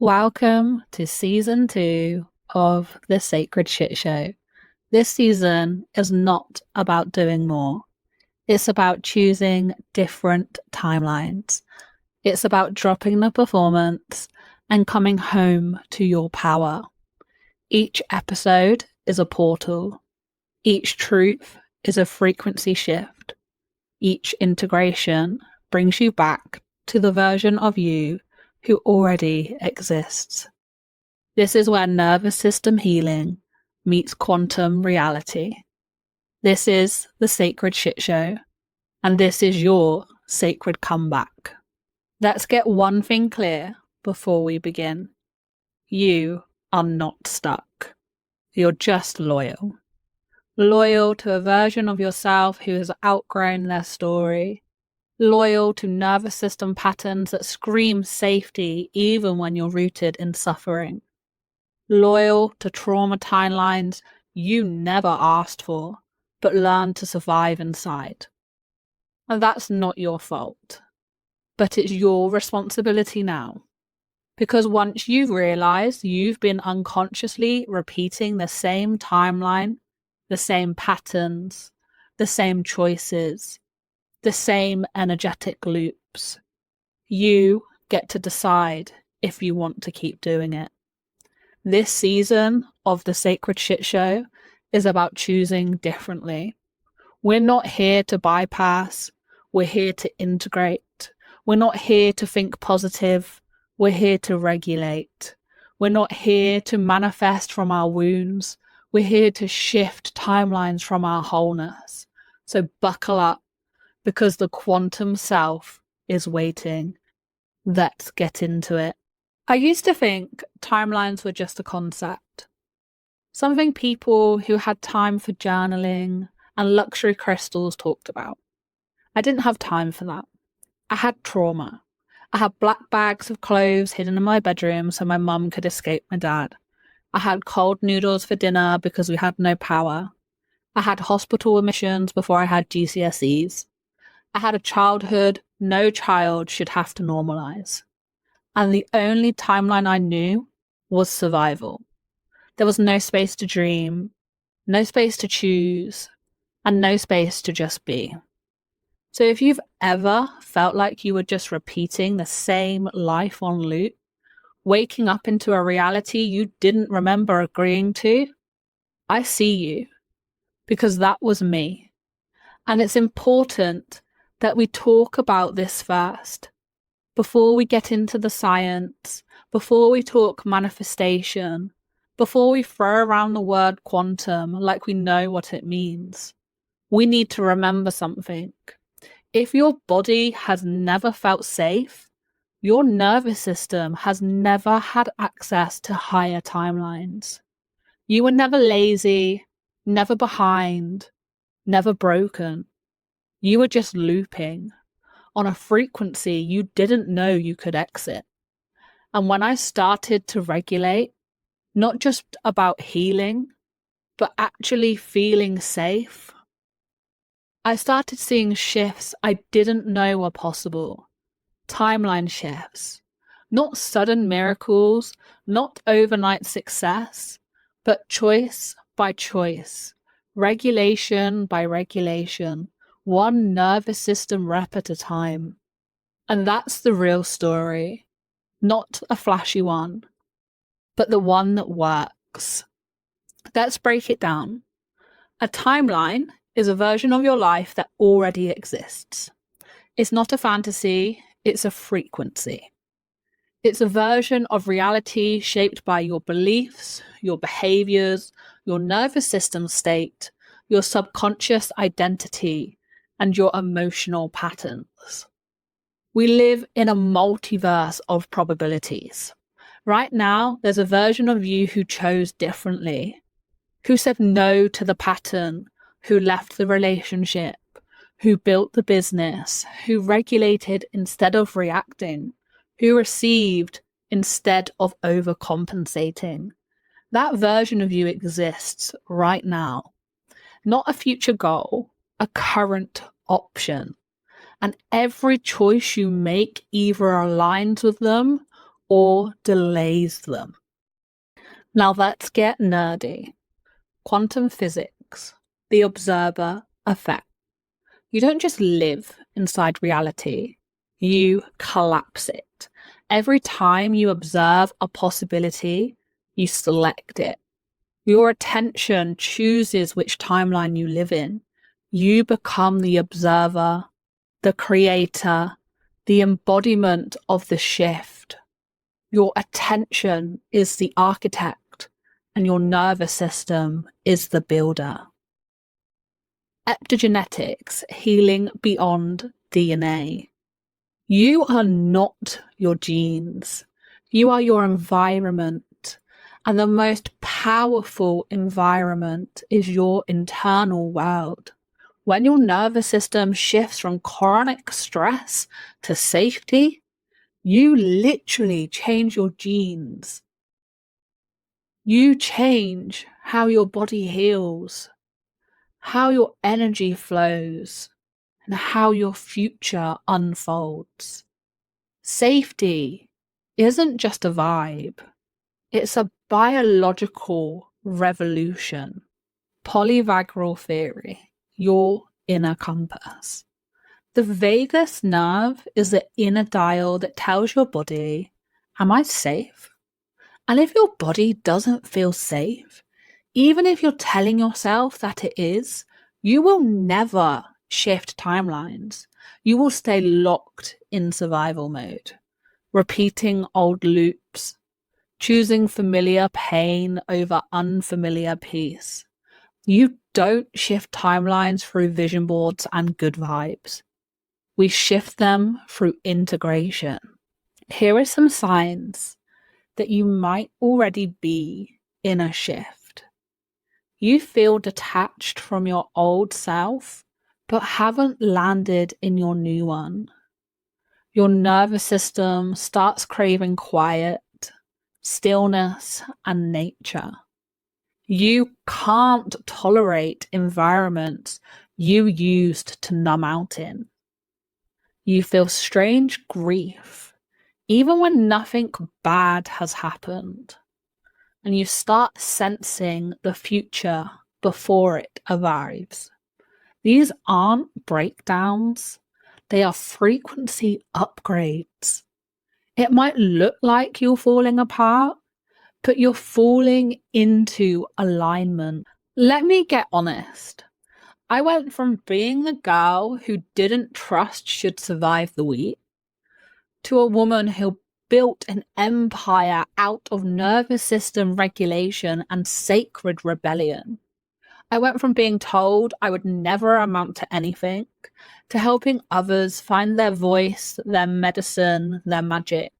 Welcome to season 2 of the Sacred Shitshow. This season is not about doing more. It's about choosing different timelines. It's about dropping the performance and coming home to your power. Each episode is a portal. Each truth is a frequency shift. Each integration brings you back to the version of you who already exists. This is where nervous system healing meets quantum reality. This is the Sacred Shitshow, and this is your sacred comeback. Let's get one thing clear before we begin. You are not stuck. You're just loyal. Loyal to a version of yourself who has outgrown their story. Loyal to nervous system patterns that scream safety even when you're rooted in suffering. Loyal to trauma timelines you never asked for, but learned to survive inside. And that's not your fault, but it's your responsibility now. Because once you've realized you've been unconsciously repeating the same timeline, the same patterns, the same choices, the same energetic loops, you get to decide if you want to keep doing it. This season of the Sacred Shitshow is about choosing differently. We're not here to bypass. We're here to integrate. We're not here to think positive. We're here to regulate. We're not here to manifest from our wounds. We're here to shift timelines from our wholeness. So buckle up, because the quantum self is waiting. Let's get into it. I used to think timelines were just a concept, something people who had time for journaling and luxury crystals talked about. I didn't have time for that. I had trauma. I had black bags of clothes hidden in my bedroom so my mum could escape my dad. I had cold noodles for dinner because we had no power. I had hospital admissions before I had GCSEs. I had a childhood no child should have to normalize. And the only timeline I knew was survival. There was no space to dream, no space to choose, and no space to just be. So if you've ever felt like you were just repeating the same life on loop, waking up into a reality you didn't remember agreeing to, I see you, because that was me. And it's important that we talk about this first, before we get into the science, before we talk manifestation, before we throw around the word quantum like we know what it means. We need to remember something. If your body has never felt safe, your nervous system has never had access to higher timelines. You were never lazy, never behind, never broken. You were just looping on a frequency you didn't know you could exit. And when I started to regulate, not just about healing, but actually feeling safe, I started seeing shifts I didn't know were possible. Timeline shifts. Not sudden miracles, not overnight success, but choice by choice, regulation by regulation, one nervous system rep at a time. And that's the real story. Not a flashy one, but the one that works. Let's break it down. A timeline is a version of your life that already exists. It's not a fantasy, it's a frequency. It's a version of reality shaped by your beliefs, your behaviors, your nervous system state, your subconscious identity, and your emotional patterns. We live in a multiverse of probabilities. Right now, there's a version of you who chose differently, who said no to the pattern, who left the relationship, who built the business, who regulated instead of reacting, who received instead of overcompensating. That version of you exists right now. Not a future goal, a current option. And every choice you make either aligns with them or delays them. Now let's get nerdy. Quantum physics, the observer effect. You don't just live inside reality, you collapse it. Every time you observe a possibility, you select it. Your attention chooses which timeline you live in. You become the observer, the creator, the embodiment of the shift. Your attention is the architect, and your nervous system is the builder. Epigenetics, healing beyond DNA. You are not your genes. You are your environment. And the most powerful environment is your internal world. When your nervous system shifts from chronic stress to safety, you literally change your genes. You change how your body heals, how your energy flows, and how your future unfolds. Safety isn't just a vibe, it's a biological revolution. Polyvagal theory, your inner compass. The vagus nerve is the inner dial that tells your body, am I safe? And if your body doesn't feel safe, even if you're telling yourself that it is, you will never shift timelines. You will stay locked in survival mode, repeating old loops, choosing familiar pain over unfamiliar peace. You don't shift timelines through vision boards and good vibes. We shift them through integration. Here are some signs that you might already be in a shift. You feel detached from your old self, but haven't landed in your new one. Your nervous system starts craving quiet, stillness, and nature. You can't tolerate environments you used to numb out in. You feel strange grief, even when nothing bad has happened. And you start sensing the future before it arrives. These aren't breakdowns, they are frequency upgrades. It might look like you're falling apart, but you're falling into alignment. Let me get honest. I went from being the girl who didn't trust should survive the week to a woman who built an empire out of nervous system regulation and sacred rebellion. I went from being told I would never amount to anything to helping others find their voice, their medicine, their magic.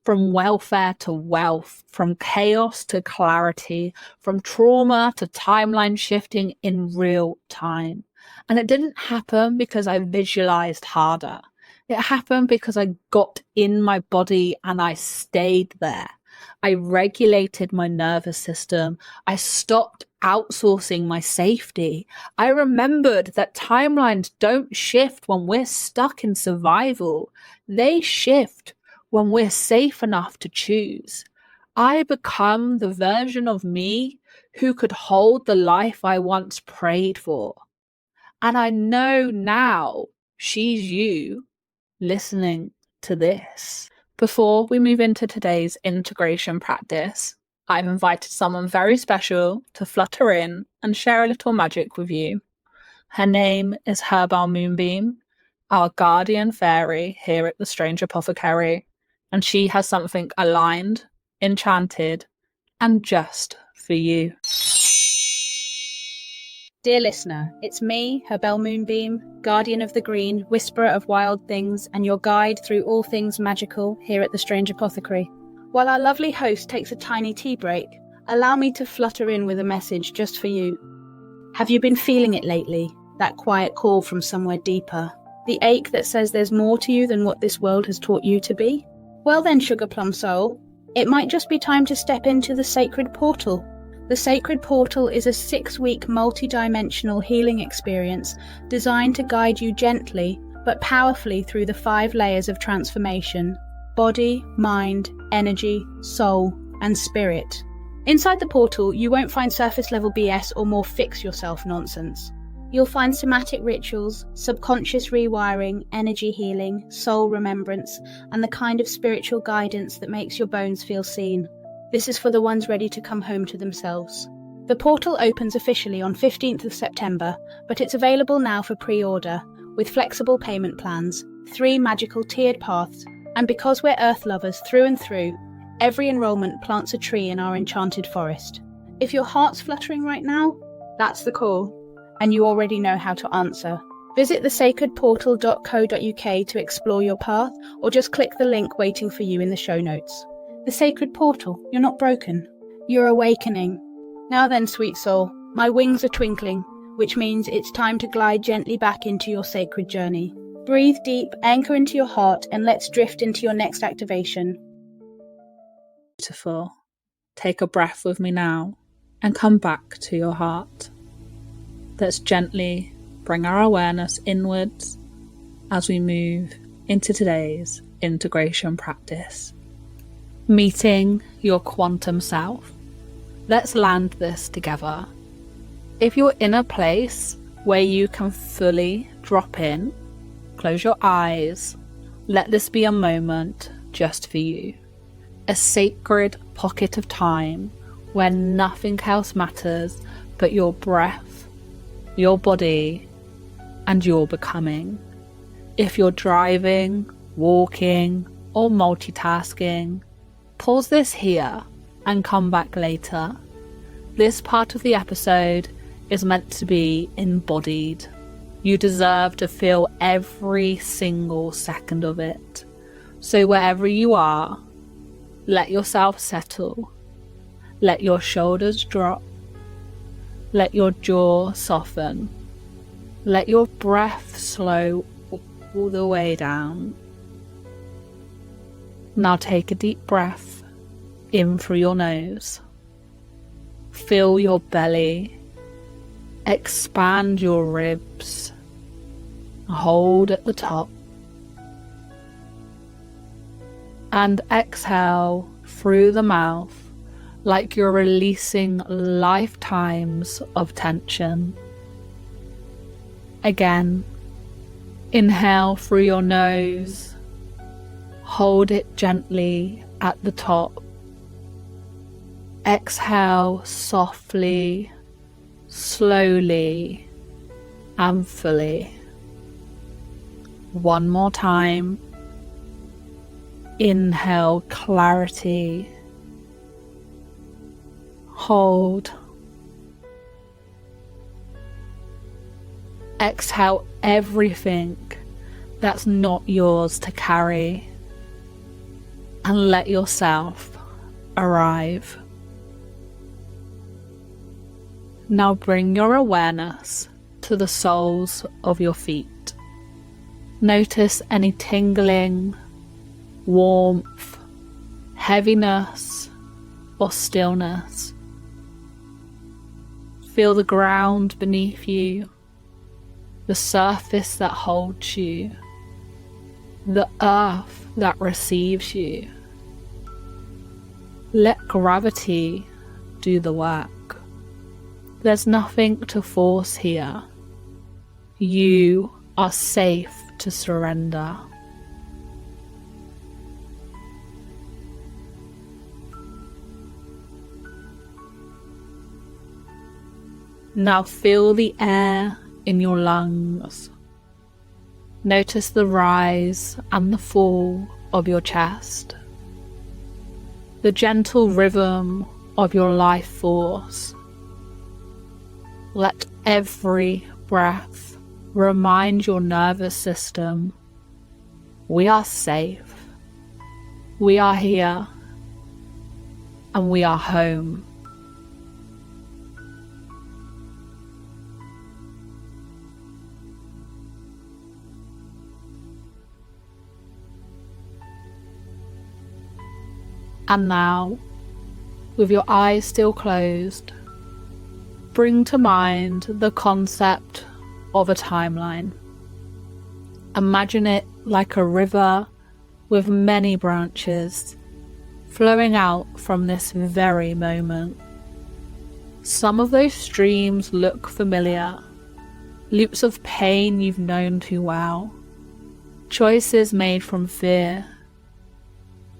From welfare to wealth, from chaos to clarity, from trauma to timeline shifting in real time. And it didn't happen because I visualized harder. It happened because I got in my body and I stayed there. I regulated my nervous system. I stopped outsourcing my safety. I remembered that timelines don't shift when we're stuck in survival. They shift when we're safe enough to choose. I become the version of me who could hold the life I once prayed for. And I know now she's you listening to this. Before we move into today's integration practice, I've invited someone very special to flutter in and share a little magic with you. Her name is Herbal Moonbeam, our guardian fairy here at the Strange Apothecary, and she has something aligned, enchanted, and just for you. Dear listener, it's me, Herbal Moonbeam, guardian of the green, whisperer of wild things, and your guide through all things magical here at the Strange Apothecary. While our lovely host takes a tiny tea break, allow me to flutter in with a message just for you. Have you been feeling it lately? That quiet call from somewhere deeper? The ache that says there's more to you than what this world has taught you to be? Well then, Sugar Plum Soul, it might just be time to step into the Sacred Portal. The Sacred Portal is a 6-week multi-dimensional healing experience designed to guide you gently but powerfully through the 5 layers of transformation. body, mind, energy, soul, and spirit. Inside the portal, you won't find surface level BS or more fix yourself nonsense. You'll find somatic rituals, subconscious rewiring, energy healing, soul remembrance, and the kind of spiritual guidance that makes your bones feel seen. This is for the ones ready to come home to themselves. The portal opens officially on 15th of September, but it's available now for pre-order, with flexible payment plans, 3 magical tiered paths, and because we're earth lovers through and through, every enrolment plants a tree in our enchanted forest. If your heart's fluttering right now, that's the call, and you already know how to answer. Visit thesacredportal.co.uk to explore your path, or just click the link waiting for you in the show notes. The Sacred Portal, you're not broken. You're awakening. Now then, sweet soul, my wings are twinkling, which means it's time to glide gently back into your sacred journey. Breathe deep, anchor into your heart, and let's drift into your next activation. Beautiful. Take a breath with me now and come back to your heart. Let's gently bring our awareness inwards as we move into today's integration practice. Meeting your quantum self. Let's land this together. If you're in a place where you can fully drop in, close your eyes. Let this be a moment just for you. A sacred pocket of time where nothing else matters but your breath, your body, and your becoming. If you're driving, walking, or multitasking, pause this here and come back later. This part of the episode is meant to be embodied. You deserve to feel every single second of it. So wherever you are, let yourself settle. Let your shoulders drop. Let your jaw soften. Let your breath slow all the way down. Now take a deep breath in through your nose. Fill your belly. Expand your ribs. Hold at the top. And exhale through the mouth like you're releasing lifetimes of tension. Again, inhale through your nose. Hold it gently at the top. Exhale softly, slowly, and fully. One more time. Inhale clarity. Hold. Exhale everything that's not yours to carry. And let yourself arrive. Now bring your awareness to the soles of your feet. Notice any tingling, warmth, heaviness, or stillness. Feel the ground beneath you, the surface that holds you, the earth that receives you. Let gravity do the work. There's nothing to force here. You are safe to surrender. Now feel the air in your lungs. Notice the rise and the fall of your chest. The gentle rhythm of your life force. Let every breath remind your nervous system, we are safe, we are here, and we are home. And now, with your eyes still closed, bring to mind the concept of a timeline. Imagine it like a river with many branches flowing out from this very moment. Some of those streams look familiar, loops of pain you've known too well, choices made from fear,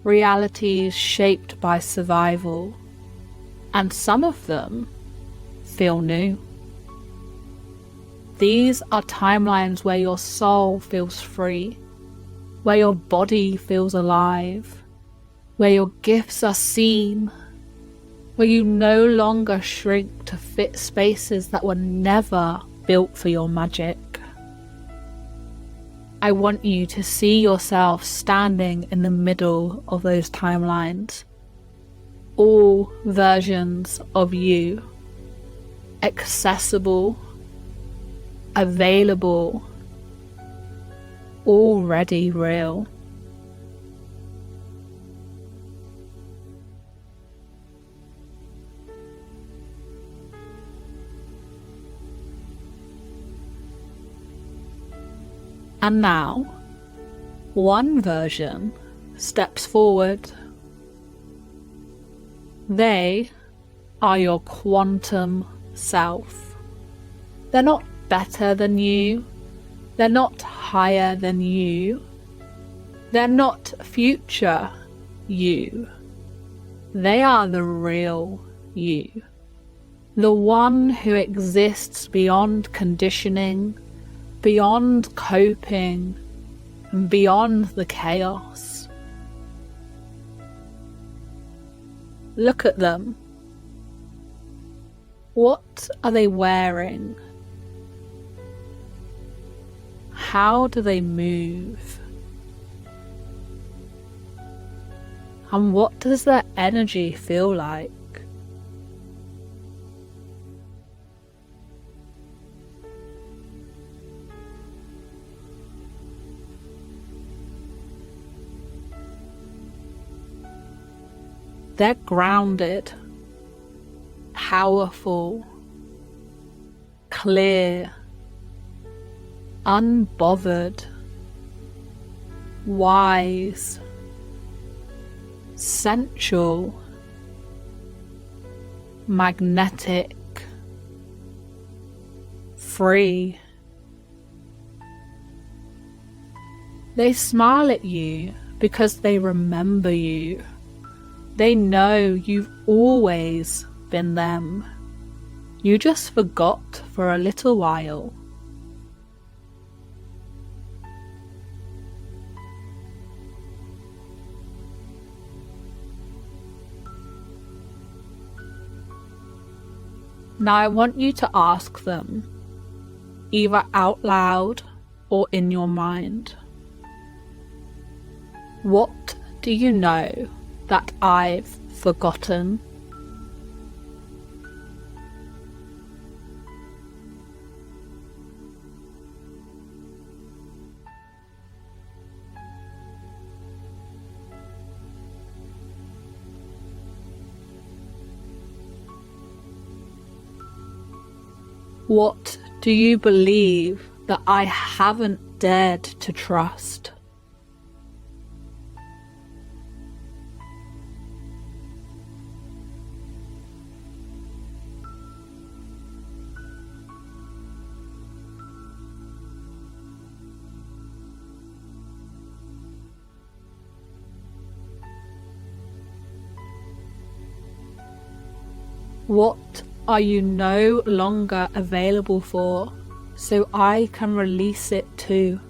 realities shaped by survival, and some of them feel new. These are timelines where your soul feels free, where your body feels alive, where your gifts are seen, where you no longer shrink to fit spaces that were never built for your magic. I want you to see yourself standing in the middle of those timelines, all versions of you, accessible, available, already real. And now, one version steps forward. They are your quantum self. They're not better than you. They're not higher than you. They're not future you. They are the real you. The one who exists beyond conditioning, beyond coping, and beyond the chaos. Look at them. What are they wearing? How do they move? And what does their energy feel like? They're grounded, powerful, clear, unbothered, wise, sensual, magnetic, free. They smile at you because they remember you. They know you've always been them. You just forgot for a little while. Now I want you to ask them, either out loud or in your mind, what do you know that I've forgotten? What do you believe that I haven't dared to trust? What are you no longer available for, so I can release it too?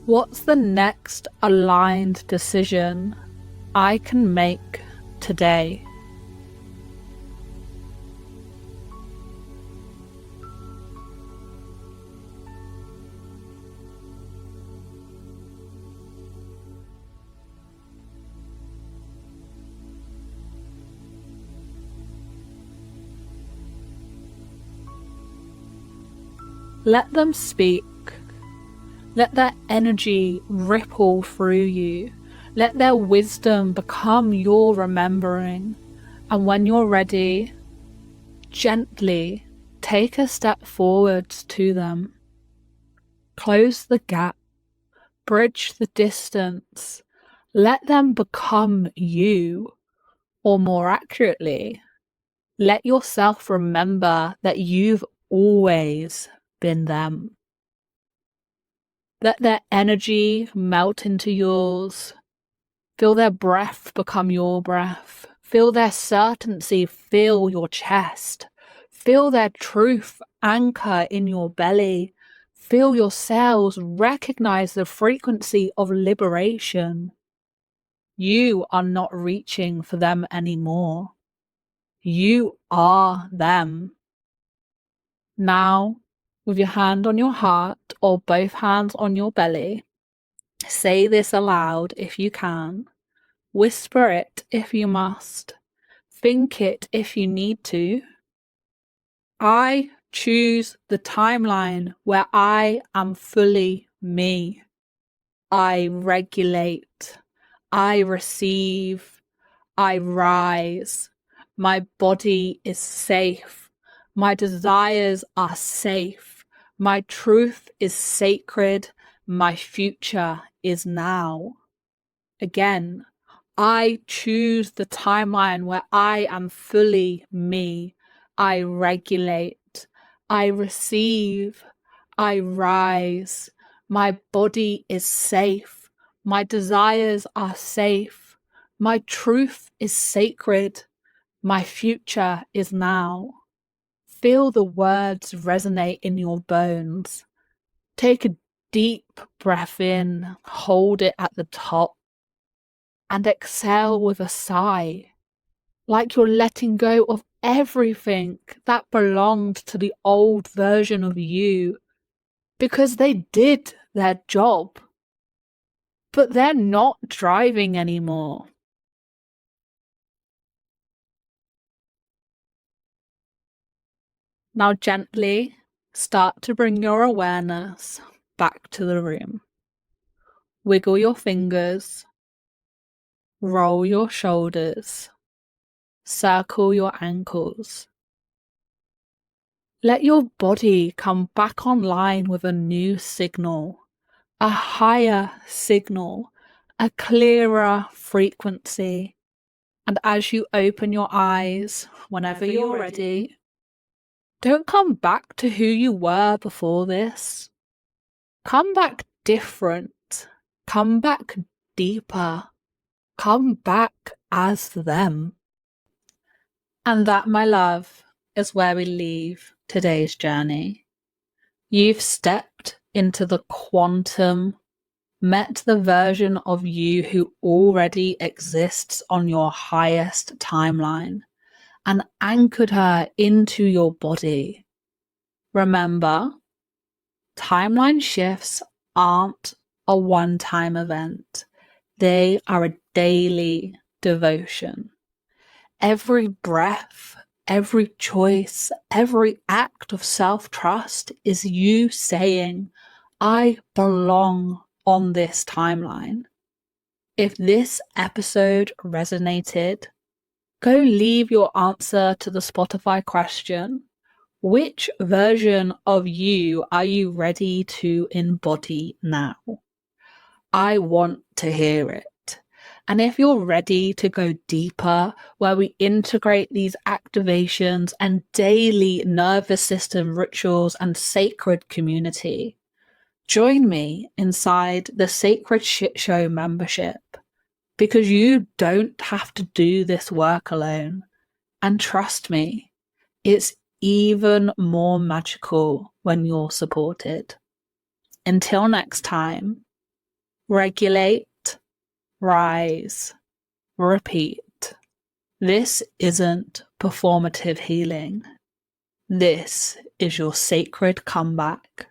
What's the next aligned decision I can make today? Let them speak. Let their energy ripple through you. Let their wisdom become your remembering. And when you're ready, gently take a step forwards to them. Close the gap. Bridge the distance. Let them become you. Or more accurately, let yourself remember that you've always been them. Let their energy melt into yours. Feel their breath become your breath. Feel their certainty fill your chest. Feel their truth anchor in your belly. Feel your cells recognize the frequency of liberation. You are not reaching for them anymore. You are them. Now, with your hand on your heart or both hands on your belly, say this aloud if you can. Whisper it if you must. Think it if you need to. I choose the timeline where I am fully me. I regulate. I receive. I rise. My body is safe. My desires are safe. My truth is sacred. My future is now. Again, I choose the timeline where I am fully me. I regulate. I receive. I rise. My body is safe. My desires are safe. My truth is sacred. My future is now. Feel the words resonate in your bones. Take a deep breath in, hold it at the top, and exhale with a sigh, like you're letting go of everything that belonged to the old version of you, because they did their job, but they're not driving anymore. Now gently start to bring your awareness back to the room. Wiggle your fingers, roll your shoulders, circle your ankles. Let your body come back online with a new signal, a higher signal, a clearer frequency. And as you open your eyes, whenever you're ready, don't come back to who you were before this. Come back different. Come back deeper. Come back as them. And that, my love, is where we leave today's journey. You've stepped into the quantum, met the version of you who already exists on your highest timeline, and anchored her into your body. Remember, timeline shifts aren't a one-time event. They are a daily devotion. Every breath, every choice, every act of self-trust is you saying, I belong on this timeline. If this episode resonated, go leave your answer to the Spotify question. Which version of you are you ready to embody now? I want to hear it. And if you're ready to go deeper, where we integrate these activations and daily nervous system rituals and sacred community, join me inside the Sacred Shitshow membership, because you don't have to do this work alone. And trust me, it's even more magical when you're supported. Until next time, regulate, rise, repeat. This isn't performative healing. This is your sacred comeback.